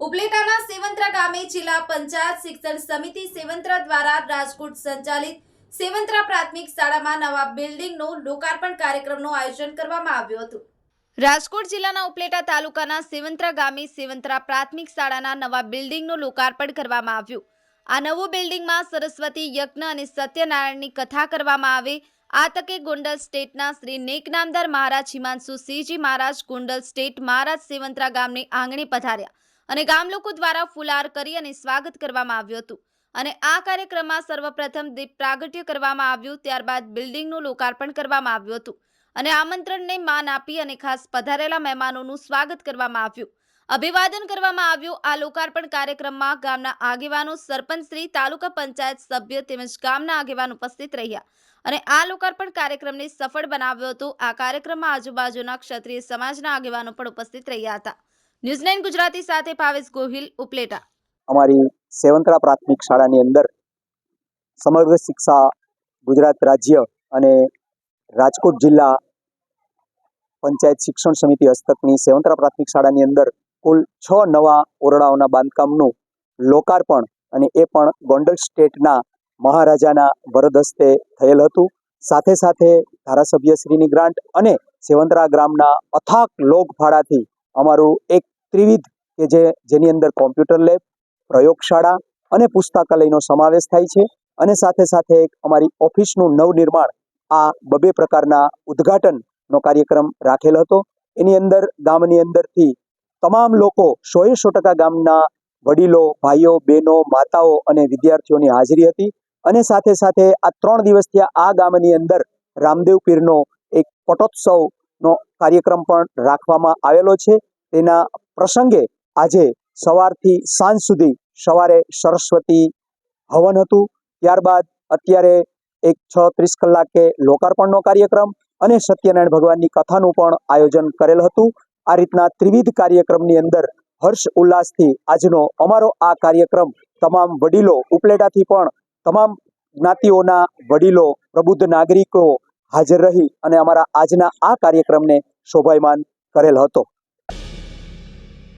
ઉપલેટાના સેવંત્રા ગામે જિલ્લા પંચાયત શિક્ષણ સમિતિ સેવંત્રા દ્વારા રાજકોટ સંચાલિત સેવંત્રા પ્રાથમિક શાળામાં નવા બિલ્ડિંગનું લોકાર્પણ કાર્યક્રમનું આયોજન કરવામાં આવ્યું હતું। રાજકોટ જિલ્લાના ઉપલેટા તાલુકાના સેવંત્રા ગામે સેવંત્રા પ્રાથમિક શાળાના નવા બિલ્ડિંગનું લોકાર્પણ કરવામાં આવ્યું। આ નવું બિલ્ડિંગમાં સરસ્વતી યજ્ઞ અને સત્યનારાયણની કથા કરવામાં આવે। આ તકે ગોંડલ સ્ટેટના શ્રી નેકનામદાર મહારાજ હિમાંશુ સિંહજી મહારાજ ગોંડલ સ્ટેટ મહારાજ સેવંત્રા ગામને આંગણે પધાર્યા અને ગામ લોકો દ્વારા ફુલહાર કરી અને સ્વાગત કરવામાં આવ્યું હતું અને આ કાર્યક્રમમાં સર્વપ્રથમ દીપ પ્રાગટ્ય કરવામાં આવ્યું। ત્યારબાદ બિલ્ડિંગનું લોકાર્પણ કરવામાં આવ્યું હતું અને આમંત્રણને માન આપી અને ખાસ પધારેલા મહેમાનોનું સ્વાગત કરવામાં આવ્યું, અભિવાદન કરવામાં આવ્યું। આ લોકાર્પણ કાર્યક્રમમાં ગામના આગેવાનો, સરપંચ શ્રી, તાલુકા પંચાયત સભ્ય તેમજ ગામના આગેવાનો ઉપસ્થિત રહ્યા અને આ લોકાર્પણ કાર્યક્રમને સફળ બનાવ્યો હતો। આ કાર્યક્રમમાં આજુબાજુના ક્ષત્રિય સમાજના આગેવાનો પણ ઉપસ્થિત રહ્યા હતા। ન્યૂઝ 9 ગુજરાતી સાથે ભાવેશ ગોહિલ, ઉપલેટા। અમારી સેવંત્રા પ્રાથમિક શાળાની અંદર સમગ્ર શિક્ષા ગુજરાત રાજ્ય અને રાજકોટ જિલ્લા પંચાયત શિક્ષણ સમિતિ હસ્તકની સેવંત્રા પ્રાથમિક શાળાની અંદર કુલ 6 નવા ઓરડાઓના બાંધકામનું લોકાર્પણ અને એ પણ ગોંડલ સ્ટેટના મહારાજાના વરદ હસ્તે થયેલ હતું। સાથે સાથે ધારાસભ્યશ્રીની ગ્રાન્ટ અને સેવંત્રા ગ્રામના અથાક લોકફાળાથી અમારું એક ત્રિવિધ કે જેની અંદર કોમ્પ્યુટર લેબ, પ્રયોગશાળા અને પુસ્તકાલયનો સમાવેશ થાય છે અને સાથે સાથે અમારી ઓફિસનું નવનિર્માણ આ બબે પ્રકારના ઉદ્ઘાટનનો કાર્યક્રમ રાખેલ હતો। એની અંદર ગામની અંદરથી તમામ લોકો 100% ગામના વડીલો, ભાઈઓ, બહેનો, માતાઓ અને વિદ્યાર્થીઓની હાજરી હતી અને સાથે સાથે આ 3 દિવસથી આ ગામની અંદર રામદેવ પીરનો એક પટોત્સવનો કાર્યક્રમ પણ રાખવામાં આવેલો છે। તેના પ્રસંગે આજે સવારથી સાંજ સુધી સવારે સરસ્વતી હવન હતું, ત્યારબાદ અત્યારે 6:30 કલાકે લોકાર્પણનો કાર્યક્રમ અને સત્યનારાયણ ભગવાનની કથાનું પણ આયોજન કરેલ હતું। આ રીતના ત્રિવિધ કાર્યક્રમની અંદર હર્ષ ઉલ્લાસથી આજનો અમારો આ કાર્યક્રમ તમામ વડીલો, ઉપલેટાથી પણ તમામ જ્ઞાતિઓના વડીલો, પ્રબુદ્ધ નાગરિકો હાજર રહી અને અમારા આજના આ કાર્યક્રમને શોભાયમાન કરેલ હતો।